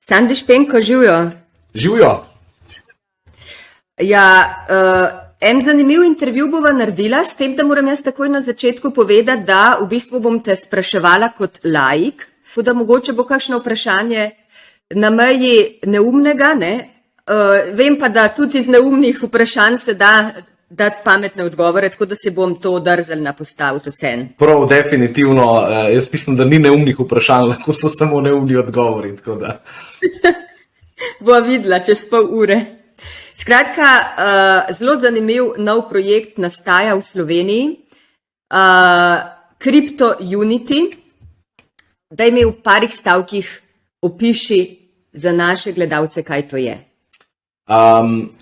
Sandi Špenko, živijo. Živijo. Ja, en zanimiv intervju bova naredila, s tem, da moram jaz takoj na začetku povedati, da v bistvu bom te spraševala kot laik, da mogoče bo kakšno vprašanje na meji neumnega, ne? Vem pa, da tudi iz neumnih vprašanj se da dati pametne odgovore, tako da se bom to drzelna postaviti vsem. Prav, definitivno. Jaz mislim, da ni neumnih vprašanj, lahko so samo neumni odgovori. Tako da. Bova videla čez pol ure. Skratka, zelo zanimiv nov projekt nastaja v Sloveniji. Crypto Unity. Daj mi v parih stavkih opiši za naše gledalce, kaj to je.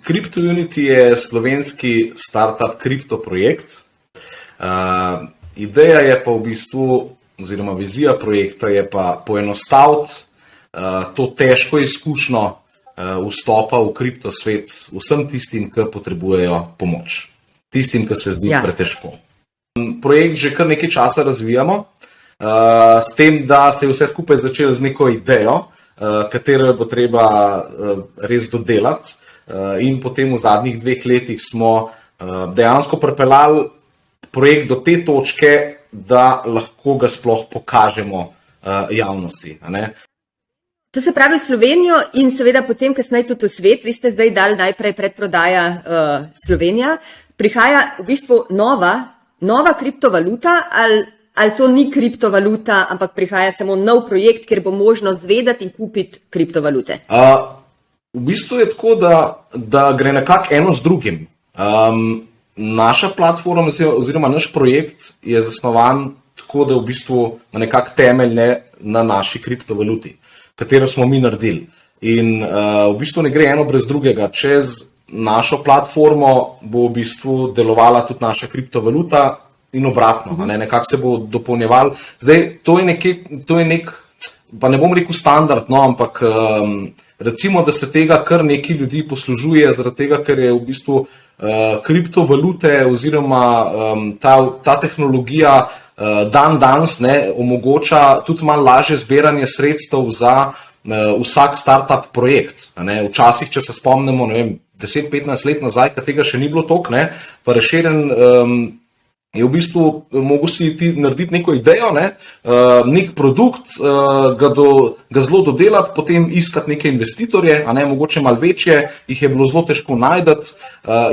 Crypto Unity je slovenski startup kripto projekt. Ideja je pa v bistvu, oziroma vizija projekta je pa poenostaviti to težko izkušnjo vstopa v kripto svet vsem tistim, ki potrebujejo pomoč. Tistim, ki se zdi pretežko. Projekt že kar nekaj časa razvijamo, s tem, da se je vse skupaj začelo z neko idejo, katero bo treba res dodelati, in potem v zadnjih 2 letih smo dejansko pripeljali projekt do te točke, da lahko ga sploh pokažemo javnosti. To se pravi Slovenijo in seveda potem kasneje tudi v svet. Vi ste zdaj dali najprej predprodaja Slovenija. Prihaja v bistvu nova kriptovaluta ali to ni kriptovaluta, ampak prihaja samo nov projekt, kjer bo možno zvedeti in kupiti kriptovalute? V bistvu je tako, da gre nekako eno z drugim. Naša platforma oziroma naš projekt je zasnovan tako, da v bistvu ima nekako temelj na naši kriptovaluti, katero smo mi naredili. In v bistvu ne gre eno brez drugega. Čez našo platformo bo v bistvu delovala tudi naša kriptovaluta in obratno, nekako se bo dopolnjeval. Zdaj, to je nek, pa ne bom rekel standard, no, ampak recimo, da se tega kar nekaj ljudi poslužuje, zaradi tega, ker je v bistvu kriptovalute oziroma ta tehnologija danes omogoča tudi malo lažje zbiranje sredstev za vsak startup projekt. Včasih, če se spomnimo, 10-15 let nazaj, ker tega še ni bilo toliko, pa razširjen je v bistvu mogel si ti narediti neko idejo, nek produkt, ga zelo dodelati, potem iskati neke investitorje, mogoče malo večje, jih je bilo zelo težko najti,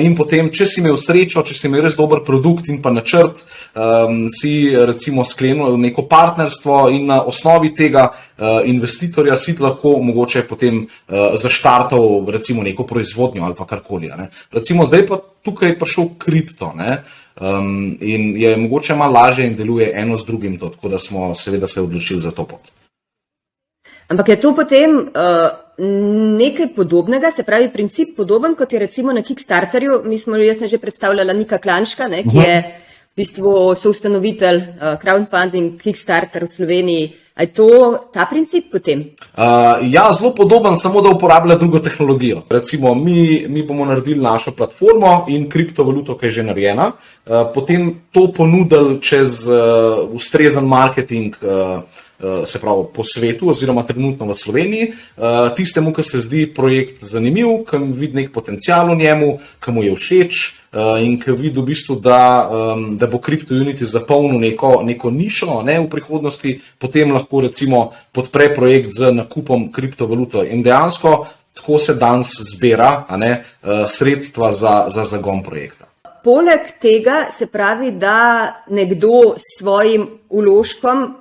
in potem, če si imel srečo, če si imel res dober produkt in pa načrt, si recimo sklenil neko partnerstvo in na osnovi tega investitorja si lahko mogoče potem zaštartal recimo neko proizvodnjo ali pa karkoli. Recimo zdaj pa tukaj je prišel kripto, in je mogoče malo lažje in deluje eno z drugim to, tako da smo seveda se odločili za to pot. Ampak je to potem nekaj podobnega, se pravi princip podoben, kot je recimo na Kickstarterju. Jaz sem že predstavljala Nika Klanška, ki je v bistvu soustanovitelj crowdfunding Kickstarter v Sloveniji. A je to ta princip potem? Ja, zelo podoben, samo da uporablja drugo tehnologijo. Recimo, mi bomo naredili našo platformo in kriptovaluto, ki je že narejena, potem to ponudili čez ustrezen marketing, se pravi po svetu oziroma trenutno v Sloveniji, tistemu, ki se zdi projekt zanimiv, ki vidi nek potencial v njemu, ki mu je všeč in ki vidi v bistvu, da bo Crypto Unity zapolnil neko nišo v prihodnosti, potem lahko recimo podpre projekt z nakupom kriptovaluto. In dejansko tako se danes zbira sredstva za zagon projekta. Poleg tega se pravi, da nekdo s svojim vložkom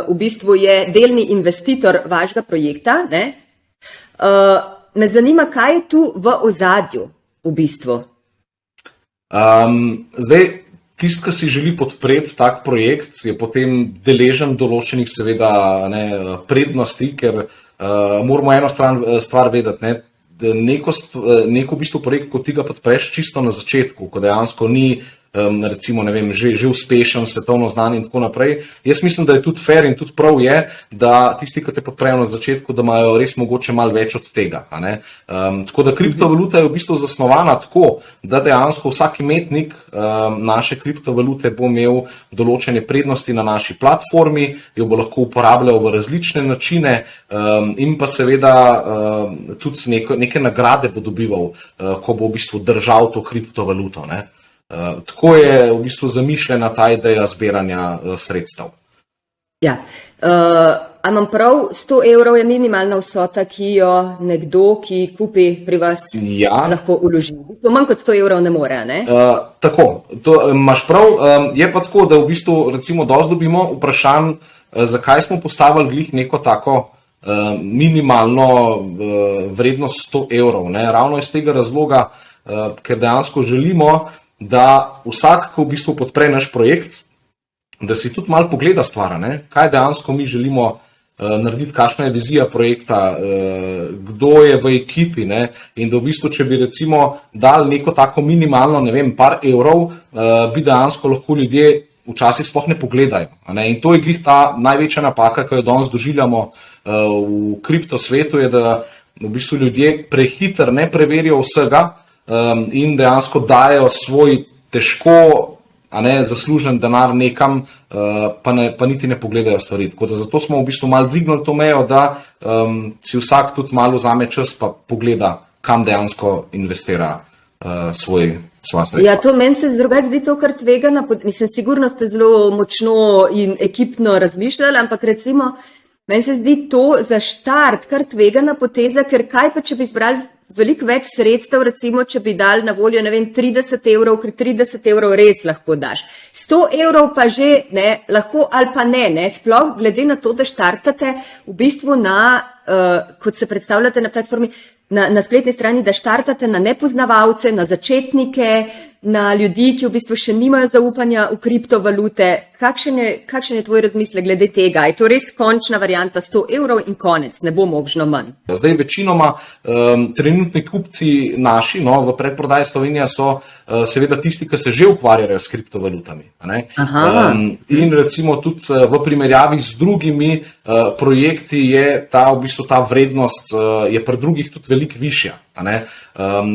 v bistvu je delni investitor vašega projekta. Me zanima, kaj je tu v ozadju v bistvu? Zdaj, tisti, ki si želi podpreti tak projekt, je potem deležen določenih seveda prednosti, ker moramo eno stvar vedeti, neko v bistvu projekt, ko ti ga podpreš čisto na začetku, ko dejansko ni recimo, ne vem, že uspešen, svetovno znan in tako naprej. Jaz mislim, da je tudi fair in tudi prav je, da tisti, ki te podprejo na začetku, da imajo res mogoče malo več od tega. Tako da kriptovaluta je v bistvu zasnovana tako, da dejansko vsak imetnik naše kriptovalute bo imel določene prednosti na naši platformi, jo bo lahko uporabljal v različne načine in pa seveda tudi neke nagrade bo dobival, ko bo v bistvu držal to kriptovaluto. Tako je v bistvu zamišljena ta ideja zbiranja sredstev. Ja. A imam prav, 100 evrov je minimalna vsota, ki jo nekdo, ki kupi pri vas, lahko vloži. Manj kot 100 evrov ne more, ne? Tako, to imaš prav. Je pa tako, da v bistvu recimo dosti dobimo vprašanj, zakaj smo postavili glih neko tako minimalno vrednost 100 evrov. Ravno iz tega razloga, ker dejansko želimo, da vsak, ko v bistvu podpre naš projekt, da si tudi malo pogleda stvar, kaj dejansko mi želimo narediti, kakšna je vizija projekta, kdo je v ekipi, in da v bistvu, če bi recimo dali neko tako minimalno, ne vem, par evrov, bi dejansko lahko ljudje včasih sploh ne pogledajo. In to je glih ta največja napaka, ki jo danes doživljamo v kriptosvetu, je, da v bistvu ljudje prehitro ne preverijo vsega in dejansko dajo svoj težko zaslužen denar nekam, pa niti ne pogledajo stvari. Tako da zato smo v bistvu malo dvignili to mejo, da si vsak tudi malo vzame čas pa pogleda, kam dejansko investira svoja sredstva. Ja, to meni se drugače zdi to kar tvegano. Mislim, sigurno ste zelo močno in ekipno razmišljali, ampak recimo, meni se zdi to za štart kar tvegana poteza, ker kaj pa, če bi zbrali veliko več sredstev, recimo, če bi dali na voljo, ne vem, 30 evrov, ker 30 evrov res lahko daš. 100 evrov pa že lahko ali pa ne, sploh glede na to, da štartate v bistvu kot se predstavljate na platformi, na spletni strani, da štartate na nepoznavalce, na začetnike, na ljudi, ki v bistvu še nimajo zaupanja v kriptovalute. Kakšen je tvoj razmislek glede tega? Je to res končna varianta 100 evrov in konec, ne bo možno manj? Zdaj večinoma trenutni kupci naši v predprodaji Slovenija so seveda tisti, ki se že ukvarjajo s kriptovalutami. In recimo tudi v primerjavi z drugimi projekti je v bistvu ta vrednost je pri drugih tudi veliko višja.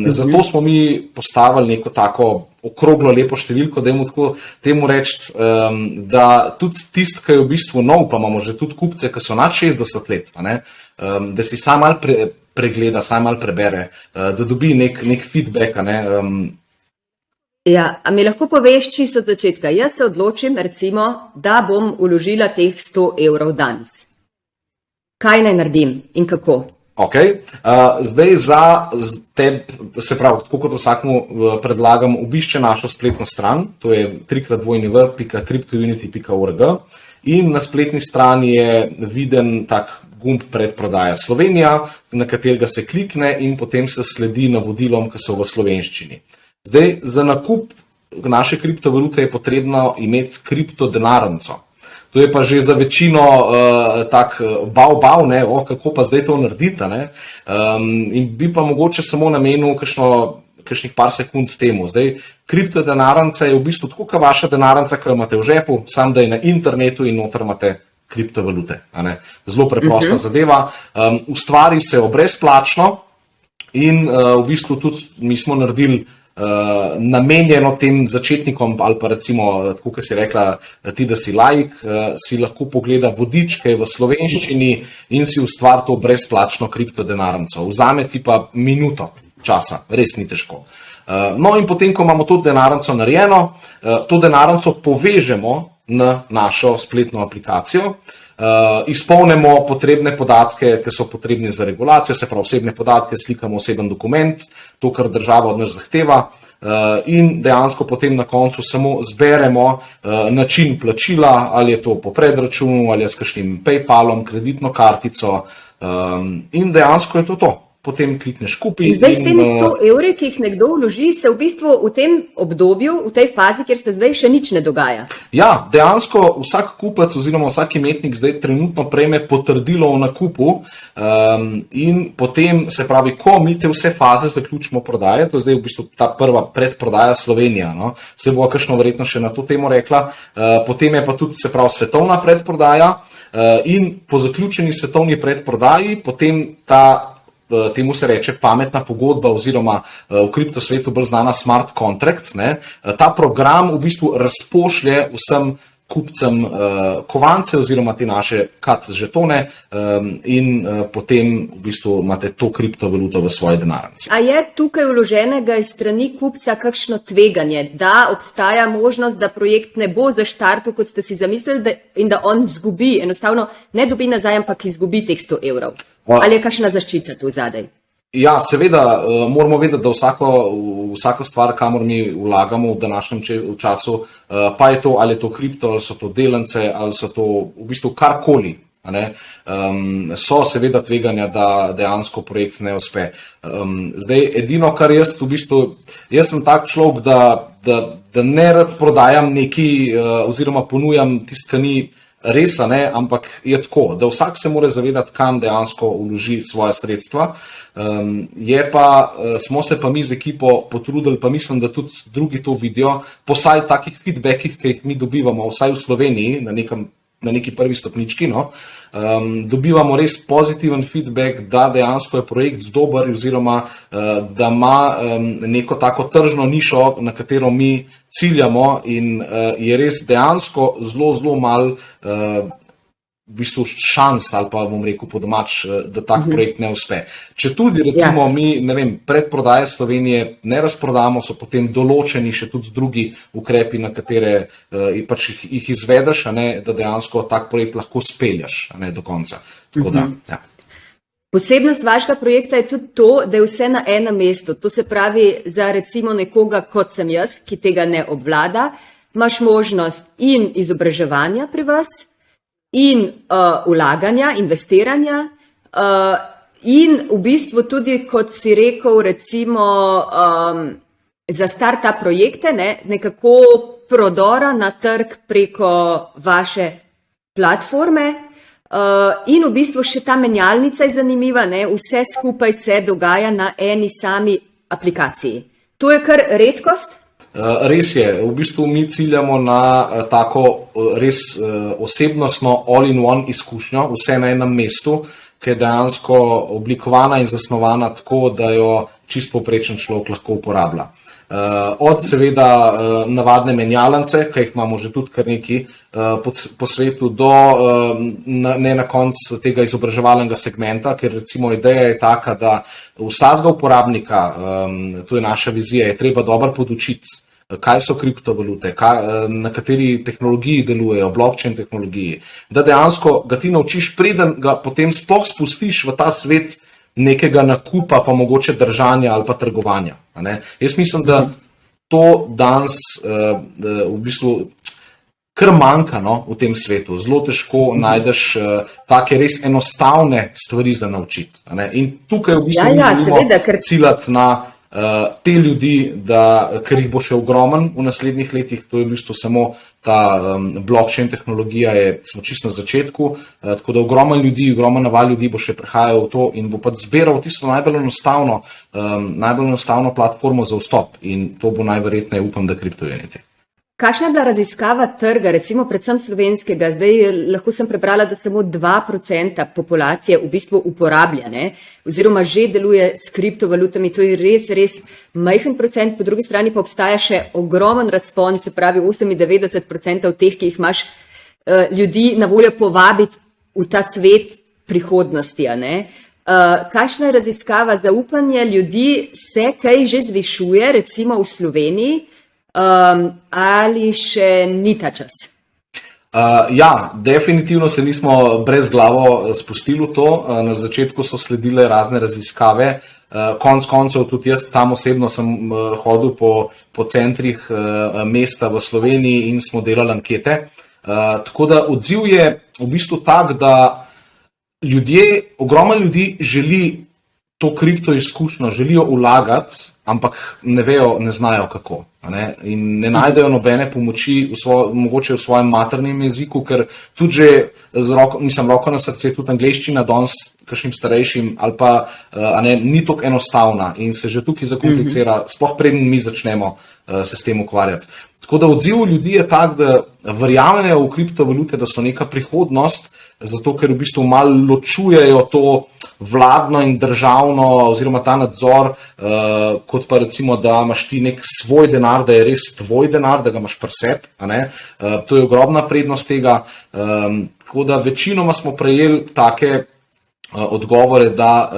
Zato smo mi postavili neko tako okroglo lepo številko, dajmo tako temu reči, da tudi tisti, ki je v bistvu nov, pa imamo že tudi kupce, ki so nad 60 let, da si sam malo pregleda, sam malo prebere, da dobi nek feedback. Ja, a mi lahko poveš čisto od začetka? Jaz se odločim, recimo, da bom vložila teh 100 evrov danes. Kaj naj naredim in kako? Ok, zdaj za te, se pravi, tako kot vsakmu predlagam, obišče našo spletno stran, to je www.cryptounity.org in na spletni strani je viden tak gumb predprodaja Slovenija, na katerega se klikne in potem se sledi navodilom, ki so v slovenščini. Zdaj, za nakup naše kriptovalute je potrebno imeti kriptodenarnico. To je pa že za večino tak bav, kako pa zdaj to narediti. In bi pa mogoče samo namenil kakšnih par sekund temu. Zdaj, kriptodenarnica je v bistvu tako kot vaša denarnica, ki jo imate v žepu, samo da je na internetu in noter imate kriptovalute. Zelo preprosta zadeva. Ustvari se jo brezplačno in v bistvu tudi mi smo naredili namenjeno tem začetnikom ali pa recimo, tako kot si rekla, ti, da si laik, si lahko pogleda vodič, ki je v slovenščini in si ustvari to brezplačno kriptodenarnico. Vzame ti pa minuto časa, res ni težko. No in potem, ko imamo to denarnico narejeno, to denarnico povežemo na našo spletno aplikacijo, izpolnimo potrebne podatke, ki so potrebni za regulacijo, se pravi osebne podatke, slikamo oseben dokument, to, kar država od nas zahteva, in dejansko potem na koncu samo zberemo način plačila, ali je to po predračunu, ali je s kakšnim PayPalom, kreditno kartico, in dejansko je to. potem klikneš kupi. In zdaj s temi 100 evri, ki jih nekdo vloži, se v bistvu v tem obdobju, v tej fazi, kjer ste zdaj, še nič ne dogaja. Ja, dejansko vsak kupec oziroma vsak imetnik zdaj trenutno prejme potrdilo o nakupu in potem, se pravi, ko mi te vse faze zaključimo prodaje, to je zdaj v bistvu ta prva predprodaja Slovenija, no? Se bo kakšno verjetno še na to temo rekla, potem je pa tudi, se pravi, svetovna predprodaja in po zaključeni svetovni predprodaji potem temu se reče pametna pogodba oziroma v kriptosvetu bolj znana smart contract, ne? Ta program v bistvu razpošlje vsem kupcem kovance oziroma te naše CAT žetone in potem v bistvu imate to kriptovaluto v svoji denarnici. A je tukaj vloženega iz strani kupca kakšno tveganje, da obstaja možnost, da projekt ne bo zaštartil, kot ste si zamislili, in da on zgubi, enostavno ne dobi nazaj, ampak izgubi teh 100 evrov? Ali je kakšna zaščita tu zadaj? Ja, seveda moramo vedeti, da vsako stvar, kamor mi vlagamo v današnjem času, pa je to, ali je to kripto, ali so to delnice, ali so to v bistvu karkoli, so seveda tveganja, da dejansko projekt ne uspe. Zdaj, edino, kar jaz sem tak človek, da ne rad prodajam nekaj oziroma ponujam tisto, kar ni res, ampak je tako, da vsak se mora zavedati, kam dejansko vloži svoje sredstva. Smo se pa mi z ekipo potrudili, pa mislim, da tudi drugi to vidijo, po vsaj takih feedbackih, ki jih mi dobivamo, vsaj v Sloveniji, na neki prvi stopnički, dobivamo res pozitiven feedback, da dejansko je projekt dober oziroma da ima neko tako tržno nišo, na katero mi ciljamo in je res dejansko zelo malo v bistvu šans ali pa bom rekel po domač, da tak projekt ne uspe. Če tudi recimo mi, ne vem, predprodaje Slovenije ne razprodamo, so potem določeni še tudi drugi ukrepi, na katere pač jih izvedeš, da dejansko tak projekt lahko speljaš do konca. Tako da, ja. Posebnost vašega projekta je tudi to, da je vse na enem mestu. To se pravi, za recimo nekoga, kot sem jaz, ki tega ne obvlada, imaš možnost in izobraževanja pri vas, in vlaganja, investiranja, in v bistvu tudi, kot si rekel, recimo za start-up projekte, nekako prodora na trg preko vaše platforme. In v bistvu še ta menjalnica je zanimiva, vse skupaj se dogaja na eni sami aplikaciji. To je kar redkost? Res je, v bistvu mi ciljamo na tako res osebnostno all-in-one izkušnjo, vse na enem mestu, ki je dejansko oblikovana in zasnovana tako, da jo čisto povprečen človek lahko uporablja. Od seveda navadne menjalnice, ki jih imamo že tudi kar nekaj po svetu, do ne na koncu tega izobraževalnega segmenta, ker recimo ideja je taka, da vsakega uporabnika, to je naša vizija, je treba dobro podučiti, kaj so kriptovalute, na kateri tehnologiji delujejo, blockchain tehnologiji, da dejansko ga ti naučiš, preden ga potem sploh spustiš v ta svet nekega nakupa, pa mogoče držanja ali pa trgovanja. Jaz mislim, da to danes v bistvu kar manjka v tem svetu. Zelo težko najdeš take res enostavne stvari za naučiti. In tukaj v bistvu želimo ciljati na te ljudi, ker jih bo še ogromen v naslednjih letih, to je v bistvu samo ta blockchain tehnologija, smo čisto na začetku, tako da ogromen naval ljudi bo še prihajal v to in bo pa zbiral tisto najbolj enostavno platformo za vstop in to bo najverjetneje, upam, da kriptojeniti. Kakšna je bila raziskava trga, recimo predvsem slovenskega? Zdaj lahko sem prebrala, da samo 2% populacije v bistvu uporablja, oziroma že deluje s kriptovalutami, to je res majhen procent, po drugi strani pa obstaja še ogromen razpon, se pravi 98% teh, ki jih imaš ljudi na voljo povabiti v ta svet prihodnosti. Kakšna je raziskava? Zaupanje ljudi se kaj že zvišuje, recimo v Sloveniji, ali še ni ta čas? Ja, definitivno se nismo brez glavo spustili v to. Na začetku so sledile razne raziskave. Konec koncev tudi jaz sam osebno sem hodil po centrih mesta v Sloveniji in smo delali ankete. Tako da odziv je v bistvu tak, da ogromno ljudi želi to kripto izkušnjo želijo vlagati, ampak ne vejo, ne znajo kako. Ne? In ne najdejo nobene pomoči, mogoče v svojem maternem jeziku, ker tudi že roko na srce, tudi angleščina danes kakšnim starejšim ali pa ni tako enostavna in se že tukaj zakomplicira, sploh preden mi začnemo se s tem ukvarjati. Tako da odziv ljudi je tak, da verjamejo v kriptovalute, da so neka prihodnost, zato ker v bistvu malo ločujejo to vladno in državno oziroma ta nadzor, kot pa recimo, da imaš ti nek svoj denar, da je res tvoj denar, da ga imaš pri sebi. To je ogromna prednost tega. Tako da večinoma smo prejeli take odgovore, da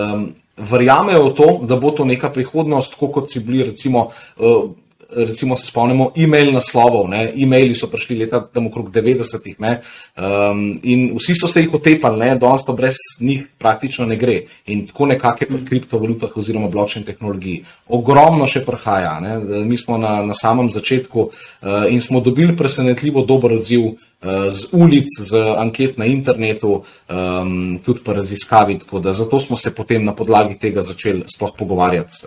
verjamejo v to, da bo to neka prihodnost, tako kot si bili recimo se spomnimo e-mail naslovov, e-maili so prišli leta tam okrog 90-ih, in vsi so se jih otepali, danes pa brez njih praktično ne gre. In tako nekako je pri kriptovalutah oziroma blockchain tehnologiji. Ogromno še prihaja, mi smo na samem začetku in smo dobili presenetljivo dober odziv z ulic, z anket na internetu, tudi pa raziskavi, tako da zato smo se potem na podlagi tega začeli sploh pogovarjati,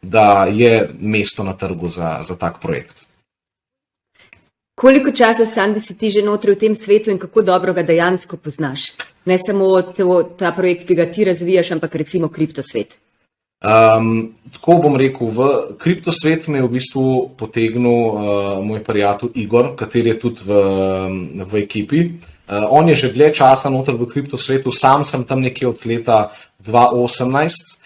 da je mesto na trgu za tak projekt. Koliko časa, Sandi, si ti že notri v tem svetu in kako dobro ga dejansko poznaš? Ne samo ta projekt, ki ga ti razvijaš, ampak recimo kriptosvet. Tako bom rekel, v kriptosvet me je v bistvu potegnil moj prijatelj Igor, kateri je tudi v ekipi. On je že dlje časa noter v kriptosvetu, sam sem tam nekje od leta 2018,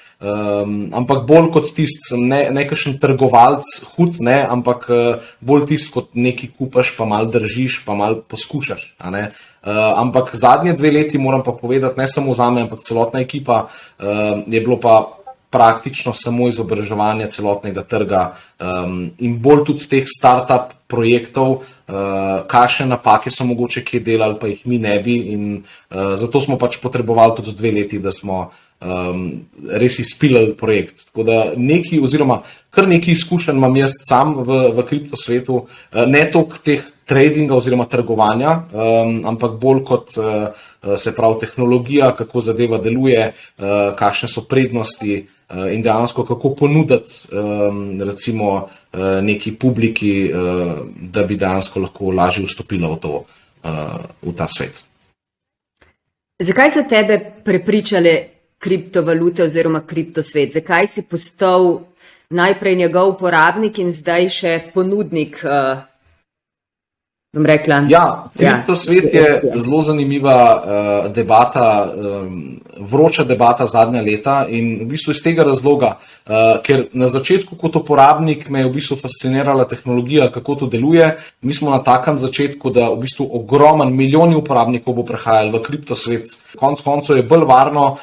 ampak bolj kot tisti, ne kakšen trgovalc hud, ampak bolj tisti, kot nekaj kupaš, pa malo držiš, pa malo poskušaš. Ampak zadnje 2 leti, moram pa povedati, ne samo zame, ampak celotna ekipa, je bilo pa praktično samo izobraževanje celotnega trga in bolj tudi teh startup projektov, kakšne napake so mogoče kje delali, pa jih mi ne bi, in zato smo pač potrebovali tudi 2 leti, da smo res izpilali projekt. Tako da kar nekaj izkušenj imam jaz sam v kriptosvetu, ne toliko teh tradinga oziroma trgovanja, ampak bolj kot se pravi tehnologija, kako zadeva deluje, kakšne so prednosti in dejansko kako ponuditi recimo neki publiki, da bi dejansko lahko lažje vstopila v ta svet. Zakaj so tebe prepričale kriptovalute oziroma kriptosvet? Zakaj si postal najprej njegov uporabnik in zdaj še ponudnik? Ja, kriptosvet je zelo zanimiva debata, vroča debata zadnja leta in v bistvu iz tega razloga, ker na začetku kot uporabnik me je v bistvu fascinirala tehnologija, kako to deluje. Mi smo na takem začetku, da v bistvu ogromen, milijoni uporabnikov bo prehajali v kriptosvet. Konec koncev je bolj varno,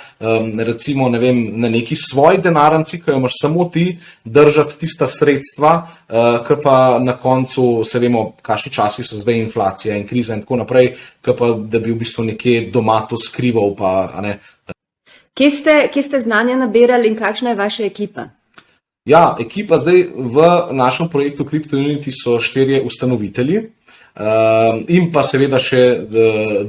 recimo, ne vem, na neki svoji denarnici, ki jo imaš samo ti, držati tista sredstva, ki pa na koncu se vemo, kakšni časi so zdaj, inflacija in kriza in tako naprej, ki pa da bi v bistvu nekje doma to skrival. Kje ste znanje nabirali in kakšna je vaša ekipa? Ja, ekipa zdaj v našem projektu CryptoUnity so 4 ustanovitelji in pa seveda še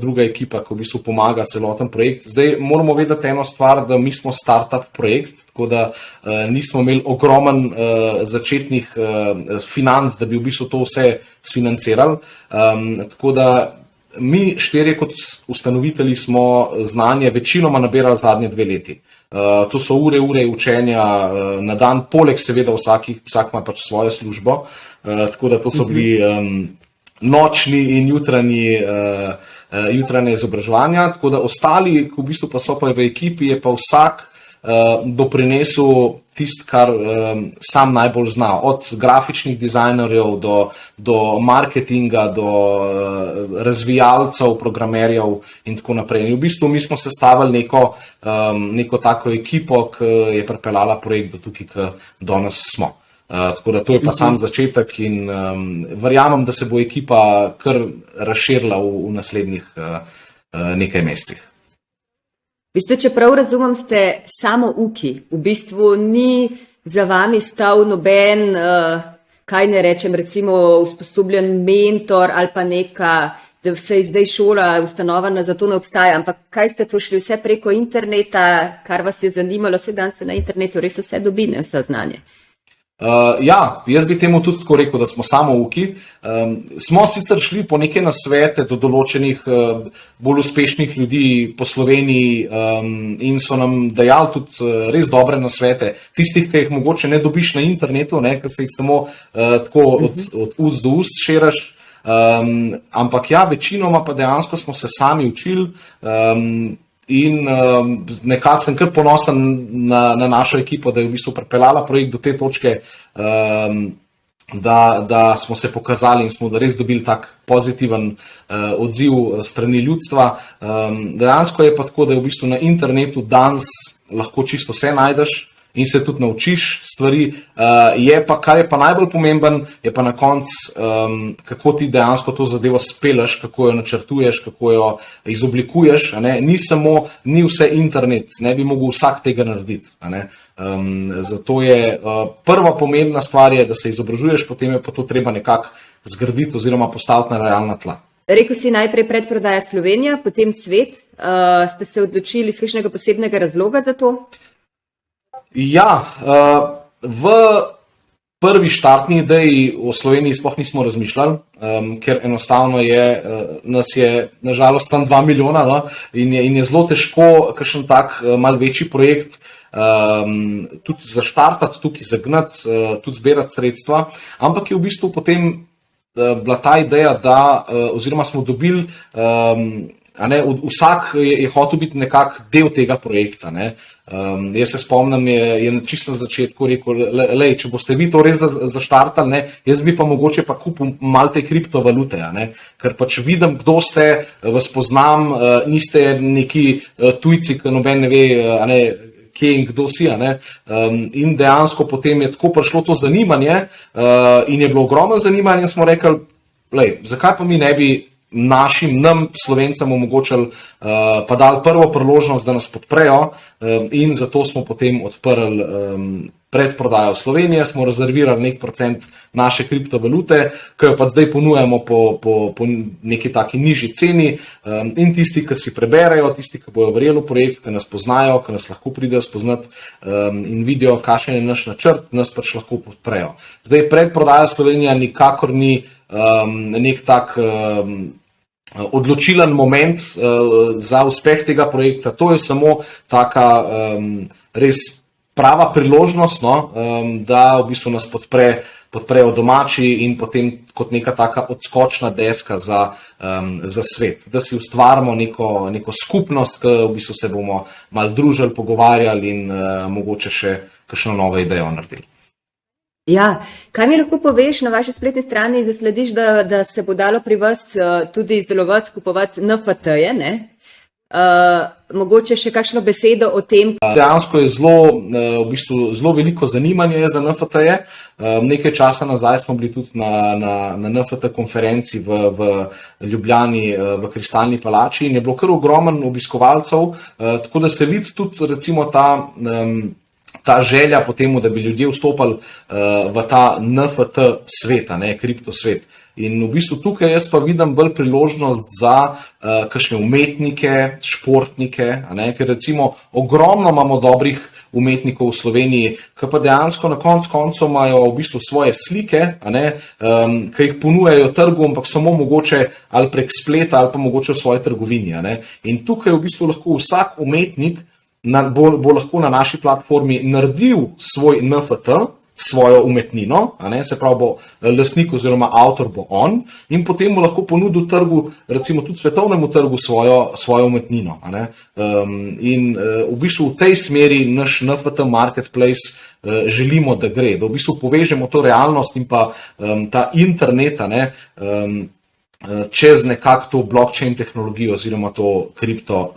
druga ekipa, ki v bistvu pomaga celoten projekt. Zdaj moramo vedeti eno stvar, da mi smo startup projekt, tako da nismo imeli ogromen začetnih financ, da bi v bistvu to vse sfinancirali. Tako da mi 4 kot ustanovitelji smo znanje večinoma nabirali zadnje 2 leti. To so ure učenja na dan, poleg seveda vsak ima pač svojo službo, tako da to so bili nočni in jutranje izobraževanja, tako da ostali, ko v bistvu pa so pa v ekipi, je pa vsak doprinesel tisto, kar sam najbolj zna, od grafičnih dizajnerjev do marketinga, do razvijalcev, programerjev in tako naprej. In v bistvu mi smo sestavili neko tako ekipo, ki je pripeljala projekt do tukaj, ki danes smo. Tako da to je pa sam začetek in verjamem, da se bo ekipa kar razširila v naslednjih nekaj mesecih. V bistvu, če prav razumem, ste samouki. V bistvu ni za vami stal noben, kaj ne rečem, recimo usposobljen mentor ali pa neka da se zdaj šola ustanovana za to ne obstaja, ampak kaj ste to šli vse preko interneta, kar vas je zanimalo, vse dan se na internetu res vse dobi, ne, vse znanje. Ja, jaz bi temu tudi tako rekel, da smo samouki. Smo sicer šli po neke nasvete do določenih bolj uspešnih ljudi po Sloveniji in so nam dajali tudi res dobre nasvete, tistih, ki jih mogoče ne dobiš na internetu, ne, ker se jih samo tako od ust do ust širaš. Ampak ja, večinoma pa dejansko smo se sami učili in nekako sem kar ponosen na našo ekipo, da je v bistvu pripeljala projekt do te točke, da smo se pokazali in smo res dobili tak pozitiven odziv strani ljudstva. Dejansko je pa tako, da je v bistvu na internetu danes lahko čisto vse najdeš in se tudi naučiš stvari. Kar je pa najbolj pomemben, je pa na koncu, kako ti dejansko to zadevo speleš, kako jo načrtuješ, kako jo izoblikuješ. Ni vse internet, ne bi mogel vsak tega narediti. Zato je prva pomembna stvar, da se izobražuješ, potem je pa to treba nekako zgraditi oziroma postaviti na realna tla. Rekel si najprej predprodaja Slovenija, potem svet. Ste se odločili iz kakšnega posebnega razloga za to? Ja, v prvi štartni ideji o Sloveniji sploh nismo razmišljali, ker enostavno nas je nažalost samo 2 milijona, no? in je zelo težko kakšen tak mal večji projekt tudi zaštartati, tukaj zagnati, tudi zbirati sredstva, ampak je v bistvu potem bila ta ideja, oziroma smo dobili, vsak je hotel biti nekak del tega projekta. Jaz se spomnim, je čisto na začetku rekel, lej, če boste vi to res zaštartali, jaz bi pa mogoče pa kupil malo te kriptovalute, ker pač vidim, kdo ste, vas poznam, niste neki tujci, ki noben ne ve, kje in kdo si. In dejansko potem je tako prišlo to zanimanje in je bilo ogromno zanimanje in smo rekli, lej, zakaj pa mi ne bi nam Slovencem omogočili pa dali prvo priložnost, da nas podprejo, in zato smo potem odprli predprodajo Slovenije, smo rezervirali nek procent naše kriptovalute, ki jo pa zdaj ponujamo po neki taki nižji ceni, in tisti, ki si preberejo, tisti, ki bojo verjeli v projekt, ki nas poznajo, ki nas lahko pridejo spoznati in vidijo, kakšen je naš načrt, nas pač lahko podprejo. Zdaj predprodaja Slovenija nikakor ni nek tak odločilen moment za uspeh tega projekta. To je samo taka res prava priložnost, da v bistvu nas podprejo domači in potem kot neka taka odskočna deska za svet, da si ustvarimo neko skupnost, ki v bistvu se bomo malo družili, pogovarjali in mogoče še kakšno novo idejo naredili. Ja, kaj mi lahko poveš, na vaši spletni strani zaslediš, da se bo dalo pri vas tudi izdelovati, kupovati NFT-je, ne? Mogoče še kakšno besedo o tem? Dejansko je zelo veliko zanimanje za NFT-je. Nekaj časa nazaj smo bili tudi na NFT konferenci v Ljubljani, v Kristalni palači, in je bilo kar ogromen obiskovalcev, tako da se vidi tudi recimo ta želja po temu, da bi ljudje vstopali v ta NFT svet, kriptosvet. In v bistvu tukaj jaz pa vidim bolj priložnost za kakšne umetnike, športnike, ker recimo ogromno imamo dobrih umetnikov v Sloveniji, ki pa dejansko na koncu imajo v bistvu svoje slike, ki jih ponujajo trgu, ampak samo mogoče ali prek spleta ali pa mogoče v svoji trgovini. In tukaj v bistvu lahko vsak umetnik bo lahko na naši platformi naredil svoj NFT, svojo umetnino, se pravi bo lastnik oziroma avtor bo on, in potem mu lahko ponudil trgu, recimo tudi svetovnemu trgu svojo umetnino. In v bistvu v tej smeri naš NFT marketplace želimo, da gre, da v bistvu povežemo to realnost in pa ta internet čez nekako to blockchain tehnologijo oziroma to kripto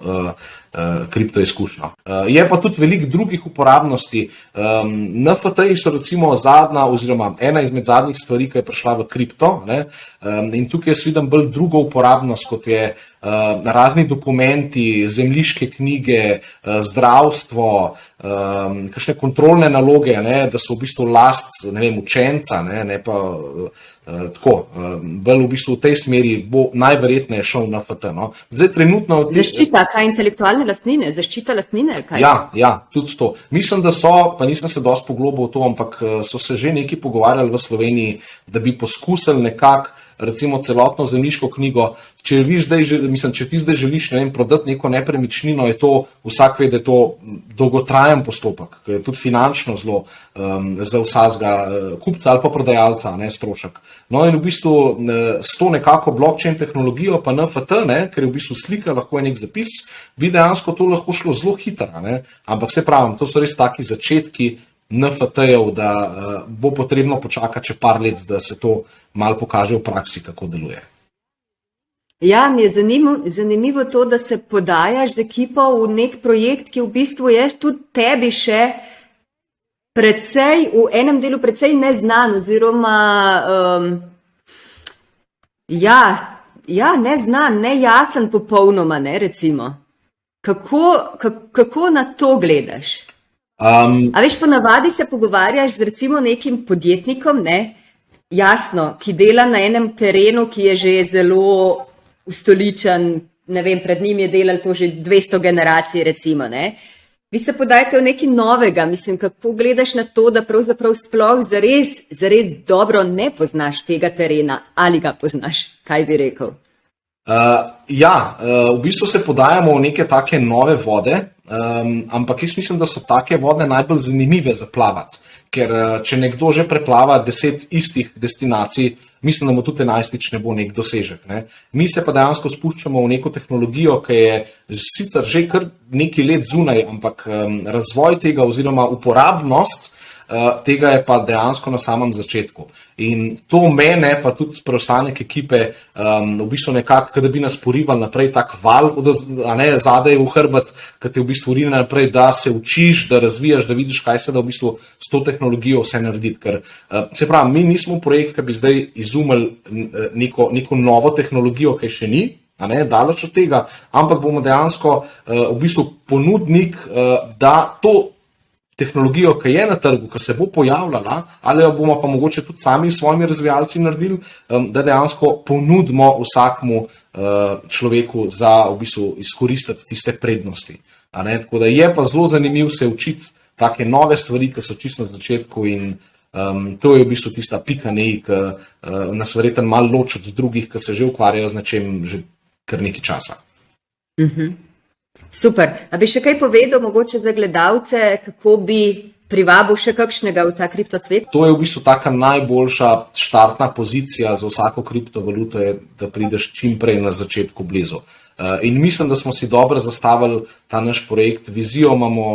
kripto izkušnjo. Je pa tudi veliko drugih uporabnosti. NFT-ji so recimo zadnja oziroma ena izmed zadnjih stvari, ki je prišla v kripto, ne? In tukaj jaz vidim bolj drugo uporabnost, kot je razni dokumenti, zemljiške knjige, zdravstvo, kakšne kontrolne naloge, ne? Da so v bistvu last, ne vem, učenca, ne pa tako, bolj v bistvu v tej smeri bo najverjetneje šel NFT. No? Zdaj trenutno... Zaščita, kaj intelektualne lastnine? Zaščita lastnine? Kaj? Ja, tudi to. Mislim, da so, pa nisem se dosti poglobil v to, ampak so se že neki pogovarjali v Sloveniji, da bi poskusili nekako recimo celotno zemljiško knjigo. Če ti zdaj želiš, ne vem, prodati neko nepremičnino, je to, vsak ve, da je to dolgotrajen postopek, ki je tudi finančno zelo za vsakega kupca ali pa prodajalca, ne, strošek. No in v bistvu s to nekako blockchain tehnologijo pa NFT, ne, ker je v bistvu slika, lahko je nek zapis, bi dejansko to lahko šlo zelo hitro, ne. Ampak se pravim, to so res taki začetki NFT-jev, da bo potrebno počakati še par let, da se to malo pokaže v praksi, kako deluje. Ja, mi je zanimivo to, da se podajaš z ekipo v nek projekt, ki v bistvu je tudi tebi še v enem delu precej neznan, oziroma neznan, nejasen popolnoma, ne, recimo. Kako na to gledaš? A veš, ponavadi se pogovarjaš z recimo nekim podjetnikom, ne, jasno, ki dela na enem terenu, ki je že zelo ustoličen, ne vem, pred njim je delalo to že 200 generacij, recimo, ne. Vi se podajate v nekaj novega, mislim, kako gledaš na to, da pravzaprav sploh zares dobro ne poznaš tega terena, ali ga poznaš, kaj bi rekel? V bistvu se podajamo v neke take nove vode, ampak jaz mislim, da so take vode najbolj zanimive za plavati, ker če nekdo že preplava 10 istih destinacij, mislim, da mu tudi 11 ne bo nek dosežek. Ne? Mi se pa dejansko spuščamo v neko tehnologijo, ki je sicer že kar nekaj let zunaj, ampak razvoj tega oziroma uporabnost tega je pa dejansko na samem začetku. In to mene, pa tudi preostanek ekipe, v bistvu nekako, da bi nas porivali naprej, tak val, zadaj v hrbet, ki te v bistvu rine naprej, da se učiš, da razvijaš, da vidiš, kaj se da v bistvu s to tehnologijo vse narediti. Ker, se pravi, mi nismo projekt, ki bi zdaj izumili neko novo tehnologijo, ki še ni, daleč od tega, ampak bomo dejansko v bistvu ponudnik, da to tehnologijo, ki je na trgu, ki se bo pojavljala, ali jo bomo pa mogoče tudi sami s svojimi razvijalci naredili, da dejansko ponudimo vsakmu človeku za v bistvu izkoristiti tiste prednosti. Tako da je pa zelo zanimivo se učiti take nove stvari, ki so čisto na začetku in to je v bistvu tista pika nei, ki nas verjetno malo loči od drugih, ki se že ukvarjajo z nečem že kar nekaj časa. Super. A bi še kaj povedal mogoče za gledalce, kako bi privabil še kakšnega v ta kriptosvet? To je v bistvu taka najboljša štartna pozicija za vsako kriptovaluto, je, da prideš čim prej na začetku blizu. In mislim, da smo si dobro zastavili ta naš projekt, vizijo imamo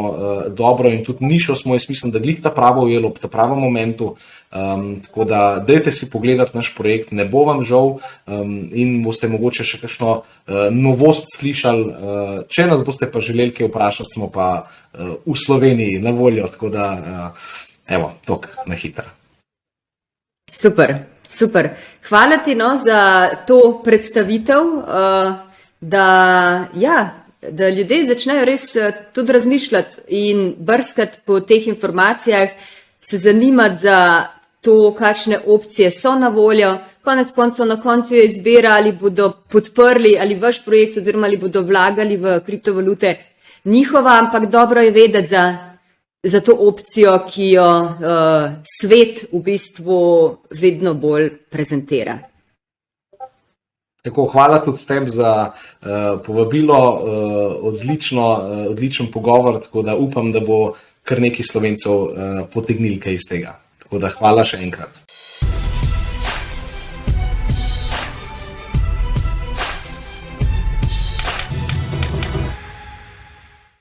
dobro in tudi nišo smo, jaz mislim, da glih ta pravo ujelo ob ta pravem momentu, tako da dajte si pogledati naš projekt, ne bo vam žal in boste mogoče še kakšno novost slišali, če nas boste pa želeli kaj vprašati, smo pa v Sloveniji na voljo, tako da evo, tok na hitro. Super. Hvala ti za to predstavitev, da ljudje začnejo res tudi razmišljati in brskati po teh informacijah, se zanimati za to, kakšne opcije so na voljo. Konec koncev na koncu je izbira, ali bodo podprli ali vaš projekt oziroma ali bodo vlagali v kriptovalute njihova, ampak dobro je vedeti za to opcijo, ki jo svet v bistvu vedno bolj prezentira. Tako, hvala tudi s tem za povabilo, odličen pogovor, tako da upam, da bo kar nekaj Slovencev potegnili kaj iz tega. Tako da hvala še enkrat.